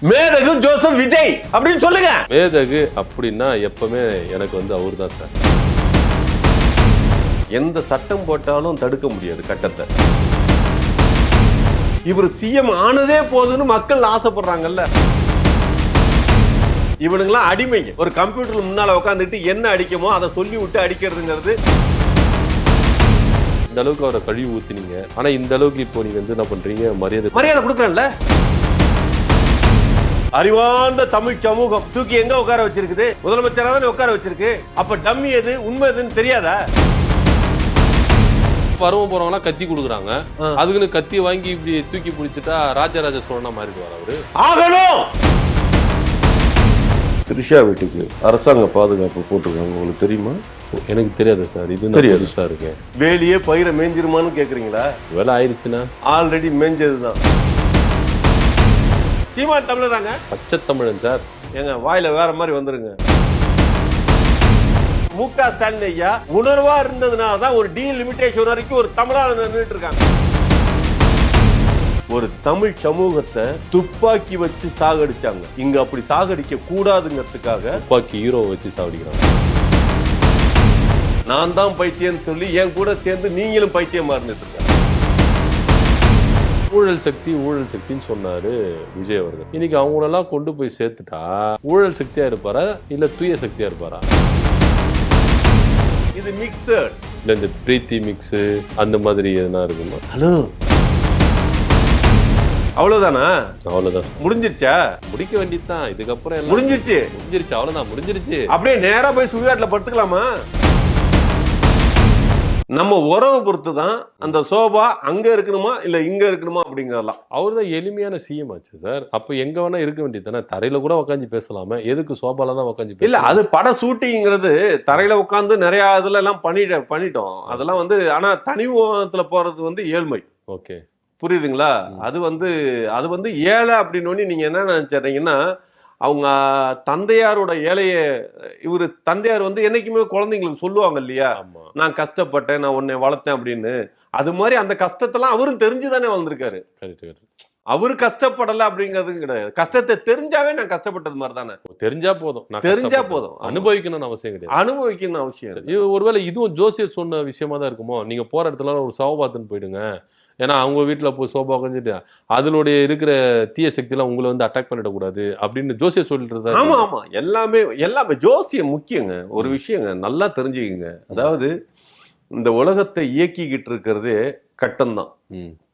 மேதகு ஜோசப் விஜய் அப்படின்னு சொல்லுங்க. மேதகு அப்படின்னா எப்பவுமே எனக்கு அவர் தான் சார். எந்த சட்டம் போட்டாலும் தடுக்க முடியாது கட்டத்தை. இவர் சிஎம் ஆனதே போதுன்னு மக்கள் ஆசைப்படுறாங்கல்ல. இவனுங்களாம் அடிமைங்க. ஒரு கம்ப்யூட்டர் முன்னால உட்காந்துட்டு என்ன அடிக்குமோ அதை சொல்லி விட்டு அடிக்கிறதுங்கிறது. இந்த அளவுக்கு அவரை கழுவி ஊத்தினீங்க. ஆனா இந்த அளவுக்கு இப்போ நீங்க என்ன பண்றீங்க? மரியாதை கொடுக்குறேன்ல. அறிவார்ந்த தமிழ் சமூகம் தூக்கி எங்க உட்கார வச்சிருக்குது? முதலமைச்சராக தானே உட்கார வச்சிருக்கு. அப்ப டம்மி எது உண்மை எதுன்னு தெரியாதா? பருவம் போறவங்க கத்தி கொடுக்குறாங்க. அதுக்குன்னு கத்தி வாங்கி இப்படி தூக்கி பிடிச்சிட்டா ராஜராஜ சோழனா மாறிடுவார் அவரு. ஆகணும். திரிஷா வீட்டுக்கு அரசாங்க பாதுகாப்பு போட்டிருக்காங்க, உங்களுக்கு தெரியுமா? எனக்கு தெரியாது சார். இது தெரியாது சார். இருக்கேன் வேலியே பயிரை மேஞ்சிருமான்னு கேக்குறீங்களா? வேலை ஆயிடுச்சுன்னா ஆல்ரெடி மேஞ்சதுதான். சீமான் தமிழராங்க, பச்சை தமிழன் சார். எங்க வாயில வேற மாதிரி வந்துருங்க. முக ஸ்டாலின் ஐயா உணர்வா இருந்ததுனாலதான் ஒரு டீலிமிட்டேஷன் வரைக்கும் ஒரு தமிழாளர் நின்றுட்டு இருக்காங்க. ஒரு தமிழ் சமூகத்தை துப்பாக்கி வச்சு சாகடிச்சாங்க. இங்க அப்படி சாகடிக்க கூடாதுங்கிறதுக்காக துப்பாக்கி ஹீரோ வச்சு சாகடிக்கிறாங்க. நான் தான் பைத்தியம் சொல்லி என் கூட சேர்ந்து நீங்களும் பைத்தியமா இருந்துட்டு இருக்காங்க. ஊழல் சக்தின்னு சொன்னாரு விஜய் அவர்கள். இன்னைக்கு அவங்களெல்லாம் கொண்டு போய் சேர்த்துட்டா ஊழல் சக்தியா இருப்பாரா இல்ல தூய சக்தியா இருப்பாரா? இது மிக்சர் இல்ல இந்த பிரீத்தி மிக்ஸ் அந்த மாதிரி எதுனா இருக்குமா? ஹலோ, அவ்வளவுதானா? அவ்வளவுதான். முடிஞ்சிருச்சா? முடிக்க வேண்டியதுதான். இதுக்கப்புறம் முடிஞ்சிருச்சு. அவ்வளவுதான், முடிஞ்சிருச்சு. அப்படியே நேரா போய் சுடுகாட்டுல படுத்துக்கலாமா? நம்ம உறவு பொறுத்து தான் அந்த சோபா அங்க இருக்கணுமா இல்ல இங்க இருக்கணுமா அப்படிங்கறதெல்லாம். அவர் தான் எளிமையான சிஎம் ஆச்சு சார். அப்ப எங்க வேணா இருக்க வேண்டியது தானே. தரையில கூட உட்காந்து பேசலாமே, எதுக்கு சோபால தான் உட்காந்து? இல்ல, அது பட ஷூட்டிங்கிறது தரையில உட்காந்து நிறைய இதுல எல்லாம் பண்ணிட்டோம். அதெல்லாம் ஆனா தனி உலகத்துல போறது ஏழ்மை. ஓகே, புரியுதுங்களா? அது ஏழை அப்படின்னு நீங்க என்ன நினைச்சிட்டீங்கன்னா, அவங்க தந்தையாரோட ஏழைய இவரு தந்தையார் என்னைக்குமே குழந்தைங்களுக்கு சொல்லுவாங்க இல்லையா, நான் கஷ்டப்பட்டேன், நான் உன்னை வளர்த்தேன் அப்படின்னு. அது மாதிரி அந்த கஷ்டத்தெல்லாம் அவரும் தெரிஞ்சுதானே வளர்ந்துருக்காரு. அவரு கஷ்டப்படல அப்படிங்கிறது கிடையாது. கஷ்டத்தை தெரிஞ்சாவே நான் கஷ்டப்பட்டது மாதிரி தானே. தெரிஞ்சா போதும். அனுபவிக்கணும்னு அவசியம் கிடையாது. அனுபவிக்கணும்னு அவசியம். ஒருவேளை இதுவும் ஜோசியர் சொன்ன விஷயமா தான் இருக்குமோ? நீங்க போற இடத்துல ஒரு சவபாத்துன்னு போயிடுங்க. ஏன்னா அவங்க வீட்டுல போய் சோபா உட்காந்துட்டு அதனுடைய இருக்கிற தீய சக்தி எல்லாம் உங்களை அட்டாக் பண்ணிடக்கூடாது அப்படின்னு ஜோசியர் சொல்லிட்டு இருந்தாரு. ஆமா, எல்லாமே ஜோசியம் முக்கியங்க. ஒரு விஷயங்க நல்லா தெரிஞ்சுக்கங்க. அதாவது இந்த உலகத்தை இயக்கிக்கிட்டு இருக்கிறது கட்டம் தான்.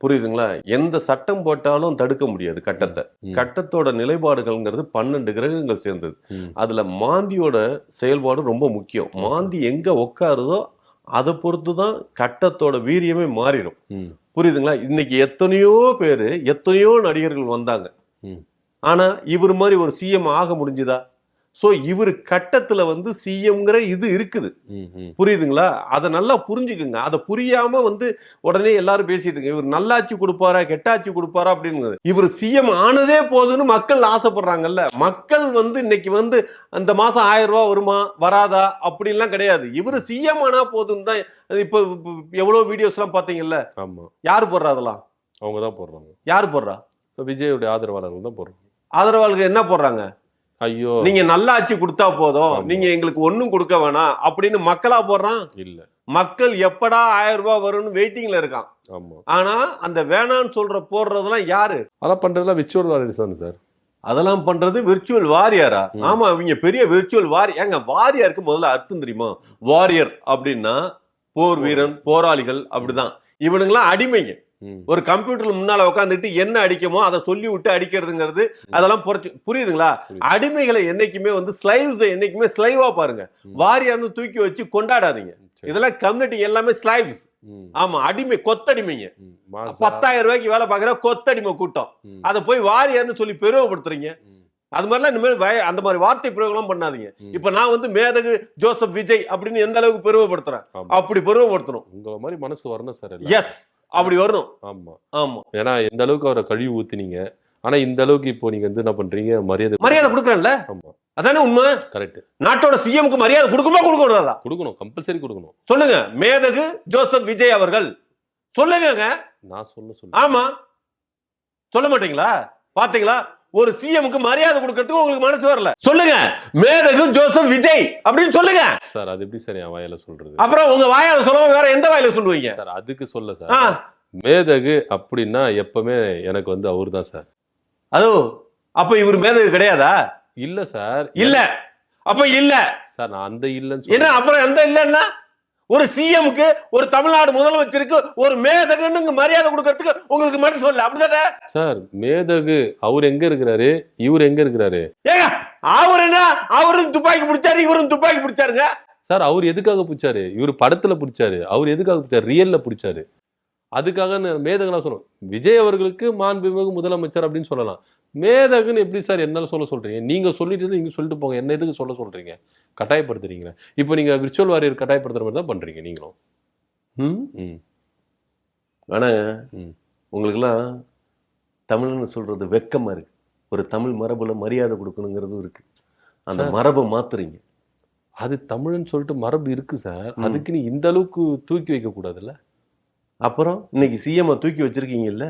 புரியுதுங்களா? எந்த சட்டம் போட்டாலும் தடுக்க முடியாது கட்டத்தை. கட்டத்தோட நிலைப்பாடுகள்ங்கிறது 12 கிரகங்கள் சேர்ந்தது. அதுல மாந்தியோட செயல்பாடு ரொம்ப முக்கியம். மாந்தி எங்க உட்காருதோ அதை பொறுத்துதான் கட்டத்தோட வீரியமே மாறிடும். புரியுதுங்களா? இன்னைக்கு எத்தனையோ பேரு எத்தனையோ நடிகர்கள் வந்தாங்க. ஆனா இவர் மாதிரி ஒரு சிஎம் ஆக முடிஞ்சுதா? சோ இவரு கட்டத்துல சிஎம்ங்கிற இது இருக்குது. புரியுதுங்களா? அதை நல்லா புரிஞ்சுக்குங்க. அதை புரியாம உடனே எல்லாரும் பேசிட்டு இருக்க, இவர் நல்லாட்சி கொடுப்பாரா கெட்டாட்சி கொடுப்பாரா அப்படின்னு. இவர் சிஎம் ஆனதே போதுன்னு மக்கள் ஆசைப்படுறாங்கல்ல. மக்கள் இன்னைக்கு அந்த மாசம் 1000 ரூபாய் வருமா வராதா அப்படின்லாம் கிடையாது. இவரு சிஎம் ஆனா போதுன்னு தான். இப்ப எவ்வளவு வீடியோஸ் எல்லாம் பாத்தீங்கல்ல. ஆமா, யாரு போடுறா? அதெல்லாம் அவங்கதான் போடுறாங்க. யாரு போடுறா? விஜயோட ஆதரவாளர்கள் தான் போடுறாங்க. ஆதரவாளர்கள் என்ன போடுறாங்க? ஐயோ, நீங்க நல்லா ஆட்சி கொடுத்தா போதும், நீங்க எங்களுக்கு ஒண்ணும் கொடுக்க வேணாம் அப்படின்னு மக்களா போடுறான். இல்ல, மக்கள் எப்படா 1000 ரூபாய் வரும்னு வெயிட்டிங்ல இருக்கான். ஆனா அந்த வேணான்னு சொல்ற போடுறதெல்லாம் யாரு? அதெல்லாம் பண்றதுலாம் விர்ச்சுவல் வாரியர்ஸ் தான் சார். அதெல்லாம் பண்றது விர்ச்சுவல் வாரியாரா? ஆமா, இவங்க பெரிய விர்ச்சுவல் வாரியர். ஏங்க வாரியாருக்கு முதல்ல அர்த்தம் தெரியுமா? வாரியர் அப்படின்னா போர் வீரன், போராளிகள், அப்படிதான். இவனுங்கெல்லாம் அடிமைங்க. ஒரு கம்ப்யூட்டர் முன்னால உட்காந்துட்டு என்ன அடிக்குமோ அதை சொல்லி விட்டு அடிக்கிறதுங்கிறது அதெல்லாம் புரியுதுங்களா? அடிமைகளை என்னைக்குமே ஸ்லைவ்ஸ் என்னைக்குமே ஸ்லைவா பாருங்க. வாரியார் தூக்கி வச்சு கொண்டாடாதீங்க. இதெல்லாம் கம்யூனிட்டி எல்லாமே ஸ்லைவ்ஸ். ஆமா, அடிமை, கொத்தடிமைங்க. 10,000 ரூபாய்க்கு வேலை பாக்குற கொத்தடிமை கூட்டம். அதை போய் வாரியார்னு சொல்லி பெருமைப்படுத்துறீங்க. அது மாதிரிலாம் இனிமேல் அந்த மாதிரி வார்த்தை பிரயோகம் பண்ணாதீங்க. இப்ப நான் மேதகு ஜோசப் விஜய் அப்படின்னு எந்த அளவுக்கு பெருமைப்படுத்துறேன், அப்படி பெருமைப்படுத்தணும். உங்க மாதிரி மனசு வரணும் சார். எஸ், அப்படி வரணும். ஆமா ஆமா. ஏன்னா எந்த அளவுக்கு அவரை கழுவி ஊத்தினீங்க. ஆனா இந்த அளவுக்கு இப்போ நீங்க என்ன பண்றீங்க? மரியாதை கொடுக்கறேன்ல. ஆமா, அதானே உண்மை. கரெக்ட். நாட்டோட சிஎம்க்கு மரியாதை கொடுக்குமா கொடுக்கறதா? கொடுக்கணும், கம்பல்சரி கொடுக்கணும். சொல்லுங்க, மேதகு ஜோசப் விஜய் அவர்கள் சொல்லுங்க. நான் சொல்ல. ஆமா, சொல்ல மாட்டீங்களா? பாத்தீங்களா? ஒரு சிஎம்க்கு மரியாதை கொடுக்கறதுக்கு உங்களுக்கு மனசு வரல. சொல்லுங்க, மேதகு ஜோசப் விஜய் அப்படின்னு சொல்லுங்க சார். அது எப்படி சார் என் வாயில சொல்றது? அப்புறம் உங்க வாயால சொல்லாம வேற எந்த வாயில சொல்லுவீங்க சார்? அதுக்கு சொல்ல சார், மேதகு அப்படின்னா எப்பவுமே எனக்கு வந்து அவரு தான் சார். அதோ அப்ப இவர் மேதகு கிடையாதா? இல்ல சார். இல்ல அப்ப இல்ல சார், நான் அந்த இல்லன்னு என்ன அப்புறம் எந்த இல்லன்னா ஒரு சிஎம்க்கு ஒரு தமிழ்நாடு முதலமைச்சருக்கு ஒரு மேதகுன்னு மரியாதை கொடுக்கறதுக்கு உங்களுக்கு மனசு வரல, அப்படிதானே சார்? மேதகு அவர் எங்க இருக்கிறாரு, இவர் எங்க இருக்கிறாரு? ஏங்க அவர் என்ன, அவரும் துப்பாக்கி பிடிச்சாரு, இவரும் துப்பாக்கி பிடிச்சாருங்க சார். அவர் எதுக்காக பிடிச்சாரு? இவர் படத்துல பிடிச்சாரு. அவர் எதுக்காக பிடிச்சாரு? ரியல்ல பிடிச்சாரு. அதுக்காக மேதகுலாம் சொல்லணும். விஜய் அவர்களுக்கு மாண்புமிகு முதலமைச்சர் அப்படின்னு சொல்லலாம். மேதகுன்னு எப்படி சார் என்னால சொல்றீங்க? நீங்க சொல்லிட்டு நீங்க சொல்லிட்டு போங்க, என்ன எதுக்கு சொல்றீங்க? கட்டாயப்படுத்துறீங்க. இப்போ நீங்க விர்ச்சுவல் வாரியர் கட்டாயப்படுத்துற மாதிரி தான் பண்றீங்க நீங்களும். ஆனா உங்களுக்குலாம் தமிழ்னு சொல்றது வெக்கமா இருக்கு. ஒரு தமிழ் மரபுல மரியாதை கொடுக்கணுங்கிறது இருக்கு, அந்த மரபை மாத்துறீங்க. அது தமிழ்னு சொல்லிட்டு மரபு இருக்கு சார், அதுக்கு நீ இந்த அளவுக்கு தூக்கி வைக்க கூடாதுல்ல? அப்புறம் இன்னைக்கு சிஎம் தூக்கி வச்சிருக்கீங்கல்ல,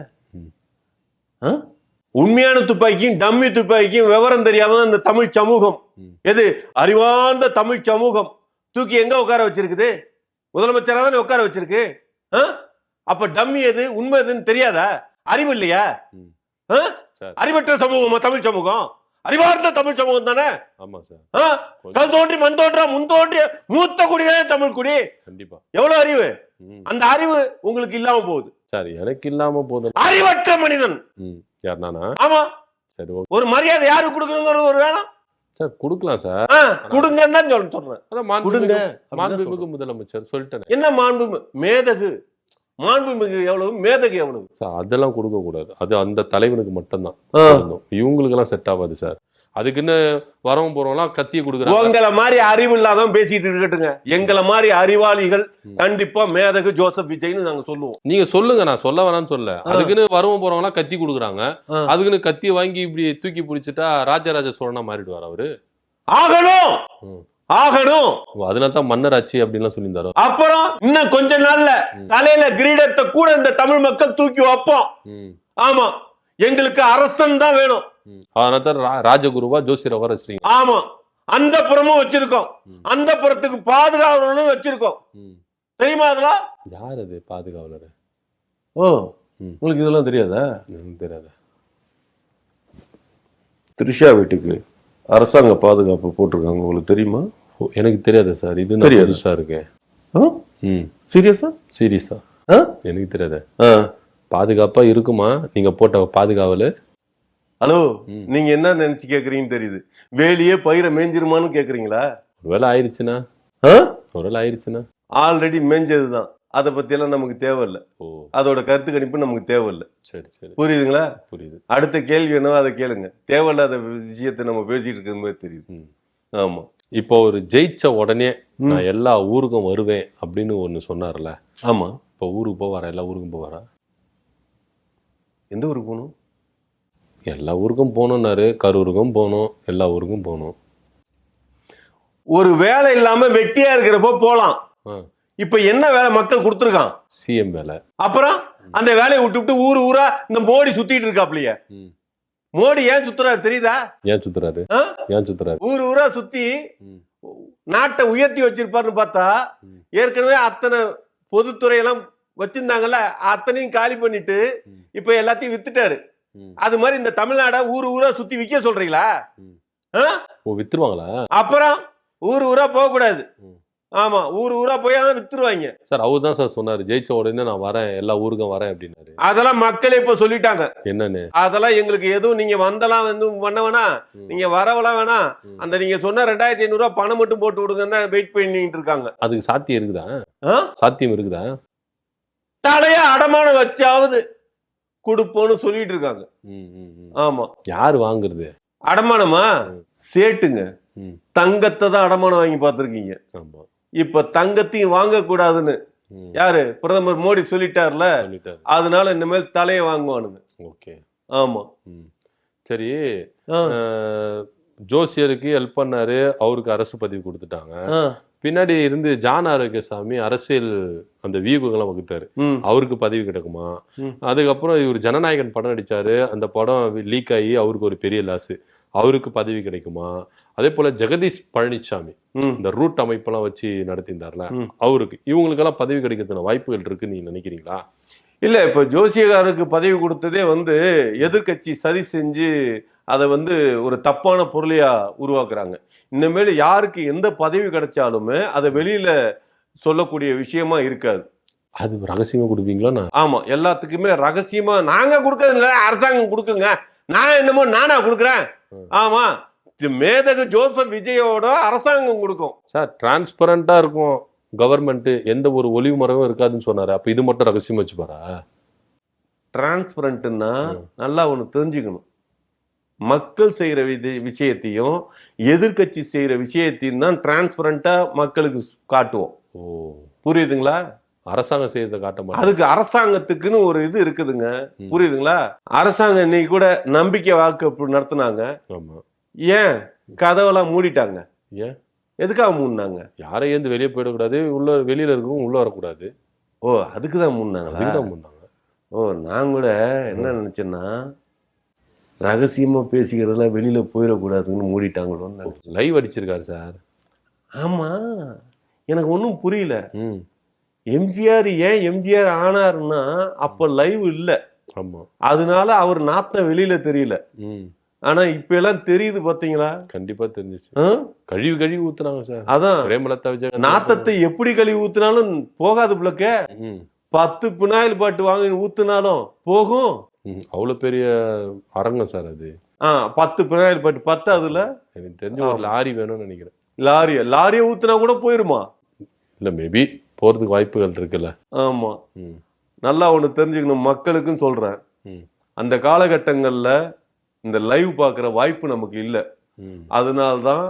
உண்மையான துப்பாக்கியும் டம்மி துப்பாக்கியும் விவரம் தெரியாம இந்த தமிழ் சமூகம், எது அறிவார்ந்த தமிழ் சமூகம் தூக்கி எங்க உட்கார வச்சிருக்குது? முதலமைச்சரா தானே உட்கார வச்சிருக்கு. அப்ப டம்மி எது உண்மை எதுன்னு தெரியாதா? அறிவு இல்லையா? அறிவற்ற சமூகம் தமிழ் சமூகம், அறிவார்ந்த தமிழ் சமூகம் தானே. ஆமா சார். கல் தோன்றி மண் தோன்றா முன் தோன்றிய மூத்த குடிதானே தமிழ் குடி. கண்டிப்பா. எவ்வளவு அறிவு, அந்த அறிவு உங்களுக்கு இல்லாம போகுது சார். எனக்கு இல்லாம போகுது. அறிவற்ற மனிதன் யார் நானா? ஆமா. சரி, ஒரு மரியாதை யாருக்கு கொடுக்கணுங்கிற ஒரு வேணும் சார். கொடுக்கலாம் சார், கொடுங்கன்னு தான் சொல்றேன். மாண்புமிகு முதலமைச்சர் சொல்லிட்டேன். என்ன மாண்பு மேதகு, மாண்புமிகு எவ்வளவு, மேதகு எவ்வளவு சார்? அதெல்லாம் கொடுக்க கூடாது. அது அந்த தலைவனுக்கு மட்டும்தான். இவங்களுக்கு எல்லாம் செட் ஆகாது சார். அதுக்குன்னு வரவும் போறவங்களாம் கத்திய கொடுக்குறாங்க. உங்களை மாதிரி அறிவு இல்லாதவன் பேசிட்டு இருக்கட்டுங்க. எங்களை மாதிரி அறிவாளிகள் கண்டிப்பா மேதகு ஜோசப் விஜய்னு நாங்க சொல்லுவோம். நீங்க சொல்லுங்க, நான் சொல்ல வேணாம்னு சொல்ல. அதுக்குன்னு வரவும் போறவங்களாம் கத்தி கொடுக்குறாங்க. அதுக்குன்னு கத்திய வாங்கி இப்படி தூக்கி பிடிச்சிட்டா ராஜராஜ சோழனா மாறிடுவார் அவரு. ஆகணும் ஆகணும். அதனாலதான் மன்னர் ஆட்சி அப்படின்லாம் சொல்லியிருந்தாரு. அப்புறம் இன்னும் கொஞ்ச நாள்ல தலையில கிரீடத்தை கூட இந்த தமிழ் மக்கள் தூக்கி வைப்போம். ஆமா, எங்களுக்கு அரசன் தான் வேணும். அதனால ராஜகுருவா ஜோசியரை வர வச்சிருக்கீங்க. ஆமா, அந்த புறமும் வச்சிருக்கோம், அந்த புறத்துக்கு பாதுகாவலரும் வச்சிருக்கோம். தெரியுமா அதெல்லாம்? யார் அது பாதுகாவலர்? ஓ, உங்களுக்கு இதெல்லாம் தெரியாதா? தெரியாதா? த்ரிஷா வீட்டுக்கு அரசாங்க பாதுகாப்பு போட்டிருக்காங்க, உங்களுக்கு தெரியுமா? எனக்கு தெரியாது சார். இது தெரியாதுஷா இருக்கு. சீரியஸா? சீரியஸா எனக்கு தெரியாது. பாதுகாப்பா இருக்குமா நீங்க போட்ட பாதுகாவல்? ஹலோ, நீங்க என்ன நினைச்சு கேக்குறீங்கன்னு தெரியுது. வேலையே பயிரை மேஞ்சிருமான்னு கேக்குறீங்களா? ஒருவேளை ஆயிடுச்சுன்னா? ஒருவேளை ஆயிடுச்சுன்னா ஆல்ரெடி மேஞ்சதுதான். அதை பத்தி எல்லாம் நமக்கு தேவையில்லை. அதோட கருத்து கணிப்பு நமக்கு தேவையில்லை. சரி சரி, புரியுதுங்களா? புரியுது. அடுத்த கேள்வி என்னவோ அதை கேளுங்க. தேவையில்லாத விஷயத்தை நம்ம பேசிட்டு இருக்கிற மாதிரி தெரியுது. ஆமா. இப்போ ஒரு ஜெயிச்ச உடனே நான் எல்லா ஊருக்கும் வருவேன் அப்படின்னு ஒண்ணு சொன்னார்ல. ஆமா. இப்போ ஊருக்கு போவாரா? எல்லா ஊருக்கும் போவாரா? எந்த ஊருக்கு போகணும்? எல்லா ஊருக்கும் போகணும்னாரு. கரூருக்கும் போகணும், எல்லா ஊருக்கும் போகணும். ஒரு வேலை இல்லாம வெட்டியா இருக்கிறப்போ போலாம். இப்ப என்ன வேலை மக்கள் கொடுத்துருக்கான்? சிஎம் வேலை. அப்புறம் அந்த வேலையை விட்டு ஊரு ஊரா இந்த மோடி சுத்திட்டு இருக்காப்லையே. மோடி ஏன் சுத்துறாரு தெரியுதா? ஏன் சுத்துறாரு? ஏன் சுத்துறாரு? ஊரு ஊரா சுத்தி நாட்டை உயர்த்தி வச்சிருப்பாருன்னு பார்த்தா, ஏற்கனவே அத்தனை பொதுத்துறையெல்லாம் வச்சிருந்தாங்கல்ல, அத்தனையும் காலி பண்ணிட்டு இப்ப எல்லாத்தையும் வித்துட்டாரு. அது மாதிரி இந்த தமிழ்நாட ஊரு ஊரா சுத்தி விற்க சொல்றீங்களா? வித்துருவாங்களா? அப்புறம் ஊரு ஊரா போக கூடாது. ஆமா, ஊரு ஊரா போய் வித்துருவாங்க சார். அவர் தான் சார் சொன்னாரு, ஜெயிச்ச உடனே நான் வரேன், எல்லா ஊருக்கும் வரேன் அப்படின்னாரு. அதெல்லாம் மக்களே இப்ப சொல்லிட்டாங்க. என்னன்னு? அதெல்லாம் எங்களுக்கு எதுவும் நீங்க வந்தெல்லாம் வந்து பண்ண வேணாம், நீங்க வரவெல்லாம் வேணாம், அந்த நீங்க சொன்ன 2500 ரூபாய் பணம் மட்டும் போட்டு விடுங்க வெயிட் பண்ணிட்டு இருக்காங்க. அதுக்கு சாத்தியம் இருக்குதா? சாத்தியம் இருக்குதா? தலையா அடமானம் வச்சாவது கொடுப்போன்னு சொல்லிட்டு இருக்காங்க. ஆமா. யாரு வாங்குறது அடமானமா? சேட்டுங்க. தங்கத்தை தான் அடமானம் வாங்கி பார்த்திருக்கீங்க. இப்ப தங்கத்தையும் வாங்க கூடாதுன்னு யாரு? பிரதமர் மோடி சொல்லிட்டார்ல. அதனால இனிமேல் தலையை வாங்குவானுங்க. ஓகே. ஆமா. சரி, ஜோசியருக்கு ஹெல்ப் பண்ணாரு, அவருக்கு அரசு பதவி கொடுத்துட்டாங்க. பின்னாடி இருந்து ஜான் ஆரோக்கியசாமி அரசியல் அந்த வியூகங்கள்லாம் வகுத்தாரு. அவருக்கு பதவி கிடைக்குமா? அதுக்கப்புறம் இவர் ஜனநாயகன் படம் நடிச்சாரு, அந்த படம் லீக் ஆகி அவருக்கு ஒரு பெரிய லாஸ், அவருக்கு பதவி கிடைக்குமா? அதே போல ஜெகதீஷ் பழனிசாமி இந்த ரூட் அமைப்பெல்லாம் வச்சு நடத்தியிருந்தார்ல, அவருக்கு இவங்களுக்கெல்லாம் பதவி கிடைக்கிறதுன வாய்ப்புகள் இருக்குன்னு நீங்க நினைக்கிறீங்களா? இல்ல, இப்ப ஜோசியக்காரருக்கு பதவி கொடுத்ததே எதிர்கட்சி சதி செஞ்சு அதை ஒரு தப்பான பொருளையா உருவாக்குறாங்க. இனிமேல் யாருக்கு எந்த பதவி கிடைச்சாலுமே அதை வெளியில சொல்லக்கூடிய விஷயமா இருக்காது. அது ரகசியமா கொடுப்பீங்களா? ஆமா, எல்லாத்துக்குமே ரகசியமா நாங்க கொடுக்கறதுல அரசாங்கம் கொடுக்குங்க, நான் என்னமோ நானா கொடுக்குறேன். ஆமா, மேதகு ஜோசப் விஜயோட அரசாங்கம் கொடுக்கும் சார். டிரான்ஸ்பரண்டா இருக்கும் கவர்மெண்ட், எந்த ஒரு ஒளிவு மரமும் இருக்காதுன்னு சொன்னாரு. அப்ப இது மட்டும் ரகசியமா வச்சுப்பாரா? டிரான்ஸ்பரண்ட்னா நல்லா ஒண்ணு தெரிஞ்சுக்கணும், மக்கள் செய்யற விஷயத்தையும் எதிர்கட்சி செய்யற விஷயத்தையும் தான் டிரான்ஸ்பரண்டா மக்களுக்கு காட்டுவோம். புரியுதுங்களா? அரசாங்கம் செய்யறத காட்ட மாட்டோம். அதுக்கு அரசாங்கத்துக்குன்னு ஒரு இது இருக்குதுங்க. புரியுதுங்களா? அரசாங்கம் இன்னைக்கு கூட நம்பிக்கை வாக்கு நடத்துனாங்க. ஏன் கதவெல்லாம் மூடிட்டாங்க? ஏன், எதுக்காக மூடினாங்க? யாரையும் இருந்து வெளியே போயிடக்கூடாது, உள்ள வெளியில இருக்கவும் உள்ள வரக்கூடாது. ஓ, அதுக்குதான் மூடினாங்க. அதுக்குதான் மூடினாங்க. ஓ, நான் கூட என்ன நினைச்சேன்னா ரகசியமா பேசிக்கிறதெல்லாம் வெளியில போயிடக்கூடாதுன்னு மூடிட்டாங்களோன்னு. லைவ் அடிச்சிருக்காரு சார். ஆமா, எனக்கு ஒன்றும் புரியல. எம்ஜிஆர் ஏன் எம்ஜிஆர் ஆனாருன்னா அப்ப லைவ் இல்ல. ஆமா, அதனால அவர் நாத்தம் வெளியில தெரியல. ஆனா இப்ப எல்லாம் தெரியுது, பாத்தீங்களா? கண்டிப்பா தெரிஞ்சிச்சு. கழிவு ஊத்துனாங்க சார். அதான் பிரேமலதா விஜய் நாத்தத்தை எப்படி கழுவி ஊத்துனாலும் போகாது பிள்ளைக்க. 10 பினாயில் பாட்டு வாங்கி ஊத்துனாலும் போகும். அவ்வளவு பெரிய அரங்கம் சார் அது. 10 பினாயில் பாட்டு 10 அதுல எனக்கு தெரிஞ்ச ஒரு லாரி வேணும்னு நினைக்கிறேன். லாரியை ஊத்துனா கூட போயிருமா? இல்ல, மேபி போறதுக்கு வாய்ப்புகள் இருக்குல்ல. ஆமா, நல்லா ஒண்ணு தெரிஞ்சுக்கணும், மக்களுக்கும் சொல்றேன். அந்த காலகட்டங்கள்ல இந்த லைவ் பார்க்குற வாய்ப்பு நமக்கு இல்லை. அதனால்தான்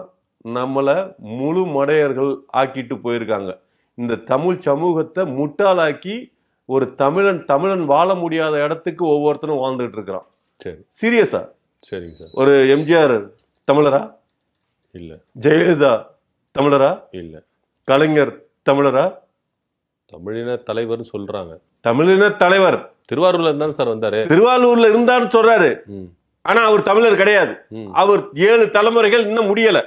நம்மளை முழு மடையர்கள் ஆக்கிட்டு போயிருக்காங்க. இந்த தமிழ் சமூகத்தை முட்டாளாக்கி ஒரு தமிழன் வாழ முடியாத இடத்துக்கு ஒவ்வொருத்தரும் வாழ்ந்துட்டு இருக்கிறான். சரி, சீரியஸா? சரிங்க சார். ஒரு எம்ஜிஆர் தமிழரா? இல்ல. ஜெயலலிதா தமிழரா? இல்ல. கலைஞர் தமிழரா? தமிழின தலைவர் சொல்றாங்க. தமிழின தலைவர் திருவாரூர்ல இருந்தா சார் வந்தாரு. திருவாரூர்ல இருந்தான்னு சொல்றாரு. ஆனா அவர் தமிழர் கிடையாது. அவர் 7 தலைமுறைகள் இன்னும் முடியல.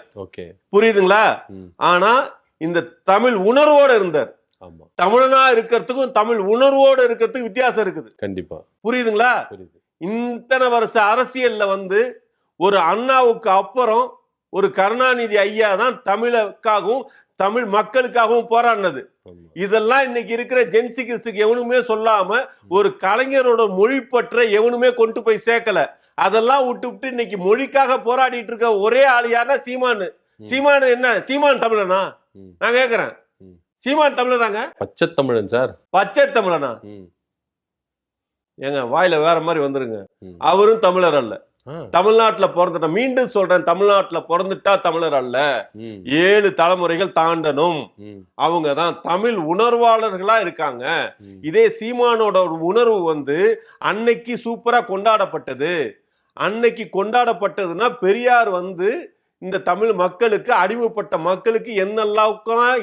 புரியுதுங்களா? ஆனா இந்த தமிழ் உணர்வோட இருந்தார். தமிழனா இருக்கிறதுக்கும் தமிழ் உணர்வோட இருக்கிறதுக்கு வித்தியாசம் இருக்குது. கண்டிப்பா. புரியுதுங்களா? இத்தனை வருஷ அரசியல்ல ஒரு அண்ணாவுக்கு அப்புறம் ஒரு கருணாநிதி ஐயா தான் தமிழுக்காகவும் தமிழ் மக்களுக்காகவும் போராடினது. இதெல்லாம் இன்னைக்கு இருக்கிற ஜென்சிகிஸ்டுக்கு எவனுமே சொல்லாம ஒரு கலைஞரோட மொழிப்பற்ற எவனுமே கொண்டு போய் சேர்க்கல. அதெல்லாம் விட்டு இன்னைக்கு மொழிக்காக போராடிட்டு இருக்க ஒரே ஆள் யாருன்னா சீமானு. சீமானு என்ன? சீமான் தமிழனா? நான் கேக்குறேன். சீமான் தமிழராங்க? பச்சை தமிழன் சார். பச்சை தமிழனா? ஏங்க வாயில வேற மாதிரி வந்துருங்க. அவரும் தமிழர் அல்ல. தமிழ்நாட்டுல பிறந்துட்டா, மீண்டும் சொல்றேன், தமிழ்நாட்டுல பிறந்துட்டா தமிழர் அல்ல. 7 தலைமுறைகள் தாண்டணும். அவங்க தான் தமிழ் உணர்வாளர்களா இருக்காங்க. இதே சீமானோட உணர்வு அன்னைக்கு சூப்பரா கொண்டாடப்பட்டது. அன்னைக்கு கொண்டாடப்பட்டதுன்னா பெரியார் இந்த தமிழ் மக்களுக்கு, அடிமைப்பட்ட மக்களுக்கு என்னெல்லாம்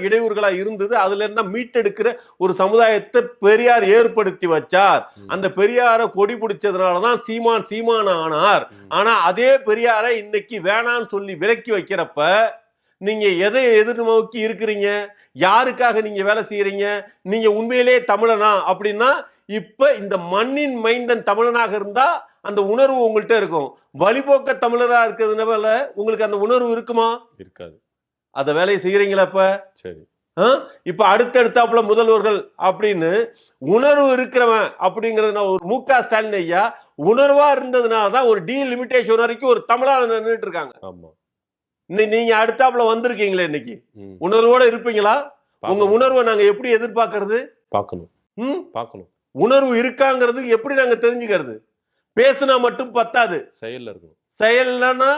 இடையூறுகளா இருந்தது அதுல இருந்தா மீட்டெடுக்கிற ஒரு சமுதாயத்தை பெரியார் ஏற்படுத்தி வச்சார். அந்த பெரியாரை கொடி பிடிச்சதுனாலதான் சீமான் ஆனார். ஆனா அதே பெரியாரை இன்னைக்கு வேணான்னு சொல்லி விலக்கி வைக்கிறப்ப நீங்க எதை எதிர்நோக்கி இருக்கிறீங்க? யாருக்காக நீங்க வேலை செய்யறீங்க? நீங்க உண்மையிலேயே தமிழனா அப்படின்னா இப்ப இந்த மண்ணின் மைந்தன் தமிழனாக இருந்தா அந்த உணர்வு உங்கள்கிட்ட இருக்கும். வழிபோக்க தமிழரா இருக்கிறதுனால உங்களுக்கு அந்த உணர்வு இருக்குமா? இருக்காது. அத வேலையை செய்யறீங்களா? இப்ப சரி, இப்ப அடுத்தடுத்தாப்புல முதல்வர்கள் அப்படின்னு உணர்வு இருக்கிறவன் அப்படிங்கறது ஒரு மு.க. ஸ்டாலின் ஐயா உணர்வா இருந்ததுனாலதான் ஒரு டீலிமிட்டேஷன் வரைக்கும் ஒரு தமிழால நின்றுட்டு இருக்காங்க. நீங்க அடுத்தாப்புல வந்திருக்கீங்களே, இன்னைக்கு உணர்வோட இருப்பீங்களா? உங்க உணர்வை நாங்க எப்படி எதிர்பார்க்கறது? பார்க்கணும். உணர்வு இருக்காங்கிறது எப்படி நாங்க தெரிஞ்சுக்கிறது? பேசுனா மட்டும் பத்தாது, செயல்ல இருக்கும். செயல்னா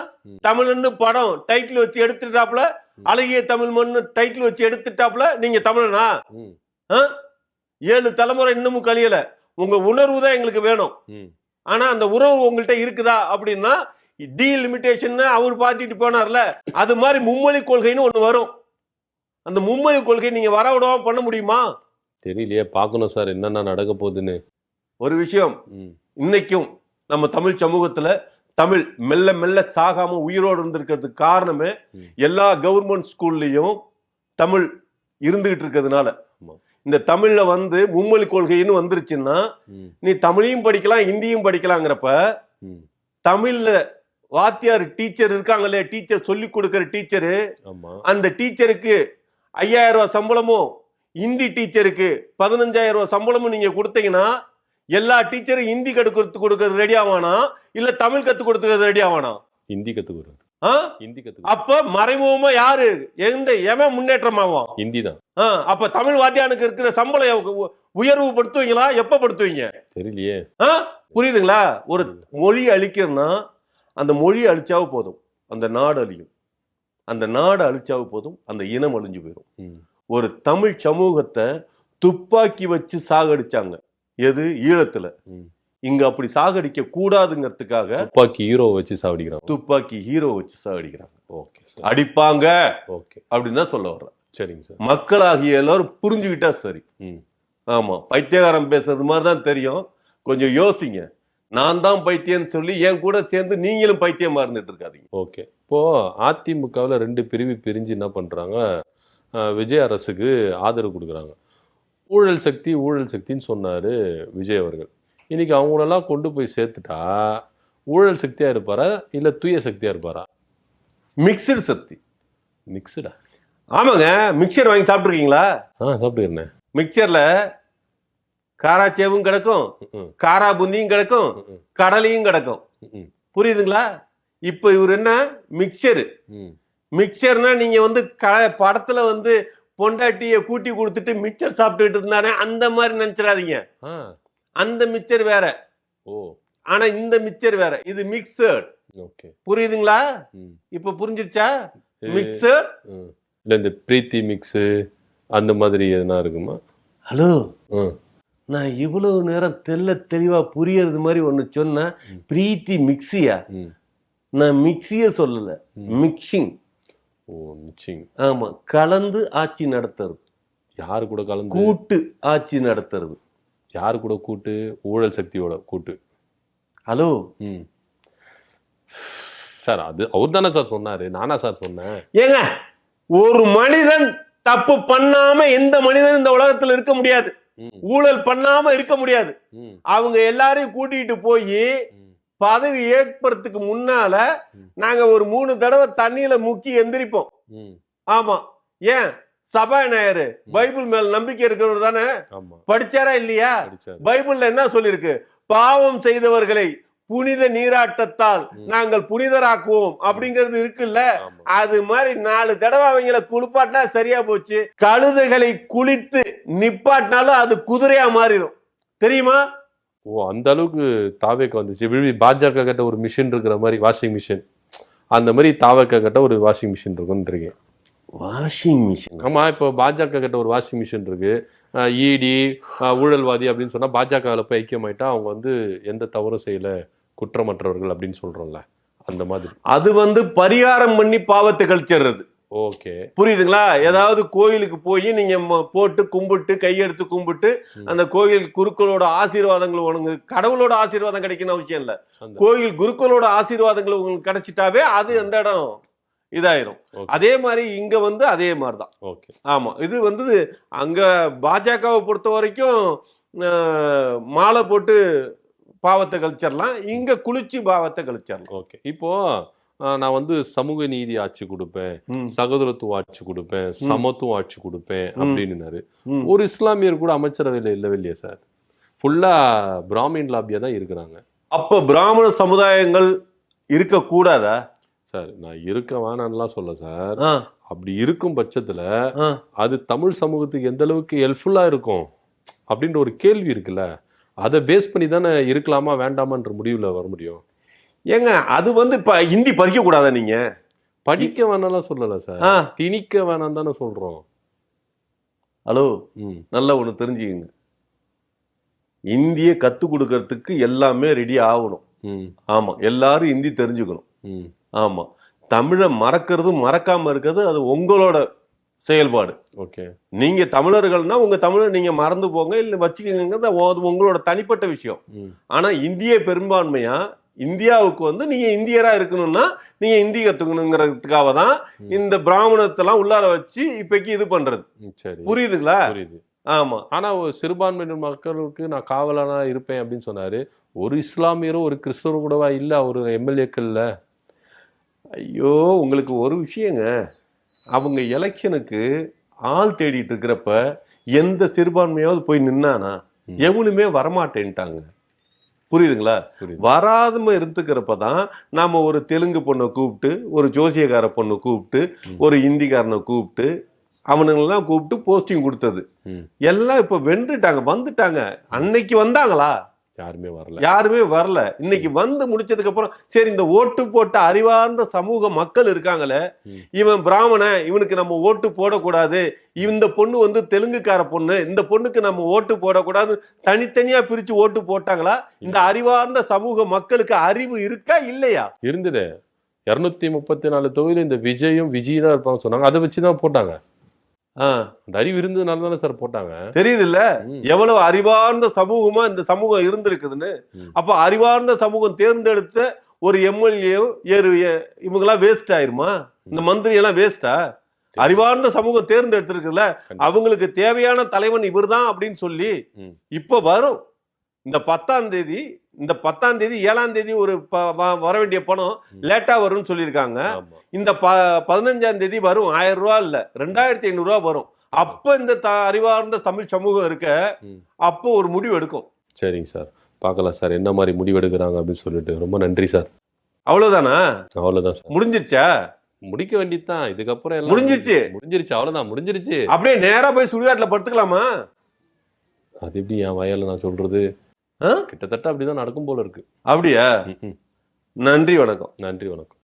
தமிழ்னு படம் டைட்டில் வச்சு எடுத்துட்டாப்ல, அழகிய தமிழ் மண்ணு டைட்டில் வச்சு எடுத்துட்டாப்ல, நீங்க தமிழனா? 7 தலைமுறை இன்னமும் கழியல. உங்க உணர்வு தான் எங்களுக்கு வேணும். ஆனா அந்த உறவு உங்கள்கிட்ட இருக்குதா அப்படின்னா டீலிமிட்டேஷன் அவர் பாட்டிட்டு போனார்ல, அது மாதிரி மும்மொழி கொள்கைன்னு ஒண்ணு வரும். அந்த மும்மொழி கொள்கை நீங்க வரவிடாம பண்ண முடியுமா? தெரியலையே, பார்க்கணும் சார் என்னென்ன நடக்க போகுதுன்னு. ஒரு விஷயம், இன்னைக்கும் நம்ம தமிழ் சமூகத்துல தமிழ் மெல்ல மெல்ல சாகாம உயிரோடு இருந்திருக்கிறதுக்கு காரணமே எல்லா கவர்மெண்ட் ஸ்கூல்லயும் தமிழ் இருந்துகிட்டு இருக்கிறதுனால. இந்த தமிழ்ல வந்து மும்மொழி கொள்கைன்னு வந்துருச்சுன்னா நீ தமிழையும் படிக்கலாம் இந்தியும் படிக்கலாங்கிறப்ப தமிழ்ல வாத்தியார் டீச்சர் இருக்காங்களே, டீச்சர் சொல்லி கொடுக்கிற டீச்சரு, அந்த டீச்சருக்கு 5000 ரூபாய் சம்பளமும் இந்தி டீச்சருக்கு 15,000 ரூபாய் சம்பளமும் நீங்க கொடுத்தீங்கன்னா எல்லா டீச்சரும் ஹிந்தி கொடுக்கறது ரெடி ஆவானா இல்ல தமிழ் கத்து கொடுக்கறது ரெடி ஆவானா? ஹிந்தி கத்துக்கிறது. அப்ப மறைமுகமா யாரு எவன் முன்னேற்றமாவான்? ஹிந்தி தான். அப்ப தமிழ் வாத்தியானுக்கு இருக்கிற சம்பளம் உயர்வு படுத்துவீங்களா? எப்ப படுத்துவீங்க? தெரியலையே. புரியுதுங்களா? ஒரு மொழி அழிக்கிறன்னா அந்த மொழி அழிச்சாவு போதும் அந்த நாடு அழியும், அந்த நாடு அழிச்சாவு போதும் அந்த இனம் அழிஞ்சு போயிடும். ஒரு தமிழ் சமூகத்தை துப்பாக்கி வச்சு சாகடிச்சாங்க. எது? ஈழத்துல. இங்க அப்படி சாகடிக்க கூடாதுங்கிறதுக்காக துப்பாக்கி ஹீரோ வச்சு சாகடிக்கிறாங்க. துப்பாக்கி ஹீரோ வச்சு சாகடிக்கிறாங்க. ஓகே, அடிப்பாங்க. ஓகே, அப்படின்னு தான் சொல்ல வர்றேன். சரிங்க சார். மக்களாகிய எல்லாரும் புரிஞ்சுக்கிட்டா சரி. ஆமா, பைத்தியகாரம் பேசுறது மாதிரி தான் தெரியும். கொஞ்சம் யோசிங்க. நான் தான் பைத்தியம்னு சொல்லி என் கூட சேர்ந்து நீங்களும் பைத்தியமா இருந்துட்டு இருக்காதீங்க. ஓகே. இப்போ அதிமுகவில் 2 பிரிவு பிரிஞ்சு என்ன பண்றாங்க, விஜய் அரசுக்கு ஆதரவு கொடுக்குறாங்க. ஊழல் சக்தின்னு சொன்னாரு விஜய் அவர்கள். இன்னைக்கு அவங்களெல்லாம் கொண்டு போய் சேர்த்துட்டா ஊழல் சக்தியா இருப்பாரா இல்ல தூய சக்தியா இருப்பாரா? மிக்சடு சக்தி. மிக்சடா? ஆமாங்க. மிக்சர் வாங்கி சாப்பிட்டுருக்கீங்களா? சாப்பிட்டுருக்கேன். மிக்சர்ல காராச்சேவும் கிடக்கும், காரா புந்தியும் கிடக்கும், கடலையும் கிடக்கும். புரியுதுங்களா? இப்ப இவர் என்ன மிக்சரு. மிக்சர்னா நீங்க வந்து படத்துல வந்து பொண்டாட்டிய கூட்டி கொடுத்துட்டு மிக்சர் சாப்பிட்டுட்டு இருந்தானே அந்த மாதிரி நினைச்சிடாதீங்க. அந்த மிக்சர் வேற. ஆனா இந்த மிக்சர் வேற. இது மிக்சர். புரியுதுங்களா? இப்ப புரிஞ்சிருச்சா? மிக்சர் இல்ல இந்த பிரீத்தி மிக்ஸ் அந்த மாதிரி எதுனா இருக்குமா? ஹலோ, நான் இவ்வளவு நேரம் தெளிவா புரியறது மாதிரி ஒண்ணு சொன்ன. பிரீத்தி மிக்சியா? நான் மிக்சிய சொல்லல, மிக்சிங். மிக்சிங். ஆமா, கலந்து ஆட்சி நடத்துறது. யாரு கூட கலந்து? கூட்டு ஆட்சி நடத்துறது. யாரு கூட கூட்டு? ஊழல் சக்தியோட கூட்டு. ஹலோ சார், அது அவர் தானே சார் சொன்னாரு, நானா சார் சொன்னேன்? ஏங்க, ஒரு மனிதன் தப்பு பண்ணாம எந்த மனிதன் இந்த உலகத்துல இருக்க முடியாது. ஊழல் பண்ணாம இருக்க முடியாது. அவங்க எல்லாரையும் கூட்டிட்டு போய் பதவி ஏற்படுறதுக்கு முன்னால நாங்க ஒரு 3 தடவை தண்ணியில முக்கி எந்திரிப்போம். ஆமா, ஏன்? சபாநாயகர் பைபிள் மேல நம்பிக்கை இருக்கிறவர் தானே. படிச்சாரா இல்லையா? பைபிள்ல என்ன சொல்லிருக்கு? பாவம் செய்தவர்களை புனித நீராட்டத்தால் நாங்கள் புனிதராக்குவோம் அப்படிங்கிறது இருக்குல்ல. அது மாதிரி 4 தடவை அவங்கள குளிப்பாட்டினா சரியா போச்சு. கழுதைகளை குளித்து நிப்பாட்டினாலும் அது குதிரையா மாறிடும். தெரியுமா? அந்த அளவுக்கு தாவேக்க வந்துச்சு. பாஜக கிட்ட ஒரு மிஷின் இருக்கிற மாதிரி, வாஷிங் மிஷின், அந்த மாதிரி தாவேக்க கிட்ட ஒரு வாஷிங் மிஷின் இருக்குன்னு. Washing machine? ஆமா, இப்போ பாஜக கிட்ட ஒரு வாஷிங் மிஷின் இருக்கு. இடி ஊழல்வாதி அப்படின்னு சொன்னா பாஜகவில் போய் ஐக்கியமாயிட்டா அவங்க வந்து எந்த தவறும் செய்யல, குற்றமற்றவர்கள் அப்படின்னு சொல்றோம்ல, அந்த மாதிரி. அது வந்து பரிகாரம் பண்ணி பாவத்தை கழிச்சிடுறது. ஓகே, புரியுதுங்களா? ஏதாவது கோயிலுக்கு போய் நீங்க போட்டு கும்பிட்டு கையெடுத்து கும்பிட்டு அந்த கோயில் குருக்களோட ஆசீர்வாதங்கள் உனக்கு, கடவுளோட ஆசீர்வாதம் கிடைக்கணும் அவசியம் இல்ல, கோயில் குருக்களோட ஆசீர்வாதங்கள் உங்களுக்கு கிடைச்சிட்டாவே அது அந்த இடம் இதாயிரும். அதே மாதிரி இங்க வந்து அதே மாதிரிதான். ஆமா, இது வந்து அங்க பாஜகவை பொறுத்த வரைக்கும் மாலை போட்டு பாவத்தை கழிச்சிடலாம், இங்க குளிச்சு பாவத்தை கழிச்சிடலாம். ஓகே, இப்போ நான் வந்து சமூக நீதி ஆட்சி கொடுப்பேன், சகோதரத்துவ ஆட்சி கொடுப்பேன், சமத்துவ ஆட்சி கொடுப்பேன் அப்படின்னு ஒரு இஸ்லாமியர் கூட அமைச்சரவையில் இல்லவே இல்லையா சார்? ஃபுல்லா பிராமின் லாபியா தான் இருக்கிறாங்க. அப்ப பிராமண சமுதாயங்கள் இருக்க கூடாதா சார்? நான் இருக்க வேணான்லாம் சொல்ல சார். அப்படி இருக்கும் பட்சத்துல அது தமிழ் சமூகத்துக்கு எந்த அளவுக்கு ஹெல்ப்ஃபுல்லா இருக்கும் அப்படின்ற ஒரு கேள்வி இருக்குல்ல. அதை பேஸ் பண்ணி தானே இருக்கலாமா வேண்டாமான்ற முடிவுல வர முடியும். ஏங்க, அது வந்து இப்ப ஹிந்தி படிக்க கூடாதா? நீங்க படிக்க வேணாம்லாம் சொல்லல சார், திணிக்க வேணாம் தானே சொல்றோம். ஹலோ, நல்லா ஒண்ணு தெரிஞ்சுக்கங்க, இந்திய கத்து கொடுக்கறதுக்கு எல்லாமே ரெடி ஆகணும். ஆமா, எல்லாரும் ஹிந்தி தெரிஞ்சுக்கணும். ஆமா, தமிழை மறக்கிறது மறக்காம இருக்கிறது அது உங்களோட செயல்பாடு. ஓகே. நீங்க தமிழர்கள்னா உங்க தமிழர் நீங்க மறந்து போங்க, இல்ல வச்சுக்கோங்க, அது உங்களோட தனிப்பட்ட விஷயம். ஆனா இந்திய பெரும்பான்மையா இந்தியாவுக்கு வந்து நீங்க இந்தியரா இருக்கணும்னா நீங்க இந்தி கத்துக்கணுங்கிறதுக்காக தான் இந்த பிராமணத்தெல்லாம் உள்ளார வச்சு இப்பைக்கு இது பண்றது. சரி, புரியுதுங்களா? புரியுது. ஆமா. ஆனா ஒரு சிறுபான்மையினர் மக்களுக்கு நான் காவலானா இருப்பேன் அப்படின்னு சொன்னாரு. ஒரு இஸ்லாமியரும் ஒரு கிறிஸ்தவரும் கூடவா இல்ல ஒரு எம்எல்ஏக்கள்ல? ஐயோ, உங்களுக்கு ஒரு விஷயங்க, அவங்க எலெக்ஷனுக்கு ஆள் தேடிட்டு இருக்கிறப்ப எந்த சிறுபான்மையாவது போய் நின்னானா? எவனுமே வரமாட்டேன்ட்டாங்க. புரியுதுங்களா? வராதம இருந்துக்கிறப்பதான் நாம ஒரு தெலுங்கு பொண்ணை கூப்பிட்டு, ஒரு ஜோசியக்கார பொண்ணை கூப்பிட்டு, ஒரு இந்திக்காரனை கூப்பிட்டு, அவனுங்கெல்லாம் கூப்பிட்டு போஸ்டிங் கொடுத்தது. எல்லாம் இப்ப வென்றுட்டாங்க, வந்துட்டாங்க. அன்னைக்கு வந்தாங்களா? யாருமே வரல. இன்னைக்கு வந்து முடிச்சதுக்கு அப்புறம் சரி, இந்த ஓட்டு போட்ட அறிவார்ந்த சமூக மக்கள் இருக்காங்களே, இவன் பிராமணன், இவனுக்கு நம்ம ஓட்டு போடக்கூடாது, இந்த பொண்ணு வந்து தெலுங்குக்கார பொண்ணு, இந்த பொண்ணுக்கு நம்ம ஓட்டு போடக்கூடாது, தனித்தனியா பிரிச்சு ஓட்டு போட்டாங்களா? இந்த அறிவார்ந்த சமூக மக்களுக்கு அறிவு இருக்கா இல்லையா? இருந்தது. 234 தொகுதியில் இந்த விஜயும் விஜய் தான் இருப்பாங்க சொன்னாங்க. அதை வச்சுதான் போட்டாங்க. அந்த அறிவு இருந்ததுனால தானே சார் போட்டாங்க. தெரியுது இல்ல எவ்வளவு அறிவார்ந்த சமூகமா இந்த சமூகம் இருந்திருக்குதுன்னு. அப்ப அறிவார்ந்த சமூகம் தேர்ந்தெடுத்த ஒரு எம்எல்ஏ இவங்கெல்லாம் வேஸ்ட் ஆயிருமா? இந்த மந்திரி எல்லாம் வேஸ்டா? அறிவார்ந்த சமூகம் தேர்ந்தெடுத்திருக்குல்ல, அவங்களுக்கு தேவையான தலைவன் இவர்தான் அப்படின்னு சொல்லி இப்ப வரும். இந்த 10ஆம் தேதி 7ஆம் தேதி ஒரு வர வேண்டிய பணம் லேட்டா வரும்னு சொல்லியிருக்காங்க. இந்த 15ஆம் தேதி வரும். 1000 ரூபா இல்ல, 2500 ரூபா வரும். அப்ப இந்த அறிவார்ந்த தமிழ் சமூகம் இருக்க அப்போ ஒரு முடிவு எடுக்கும். சரிங்க சார், பார்க்கலாம் சார் என்ன மாதிரி முடிவு எடுக்கிறாங்க அப்படின்னு சொல்லிட்டு. ரொம்ப நன்றி சார். அவ்வளவுதானா? அவ்வளவுதான் சார். முடிஞ்சிருச்சா? முடிக்க வேண்டியதுதான். இதுக்கப்புறம் எல்லாம் முடிஞ்சிருச்சு. அவ்வளவுதான், முடிஞ்சிருச்சு. அப்படியே நேரா போய் சுடுகாட்டுல படுத்துக்கலாமா? அது எப்படி என் வயல்ல நான் சொல்றது? கிட்டத்தட்ட அப்படிதான் நடக்கும் போல இருக்கு. அப்படியா? நன்றி, வணக்கம். நன்றி, வணக்கம்.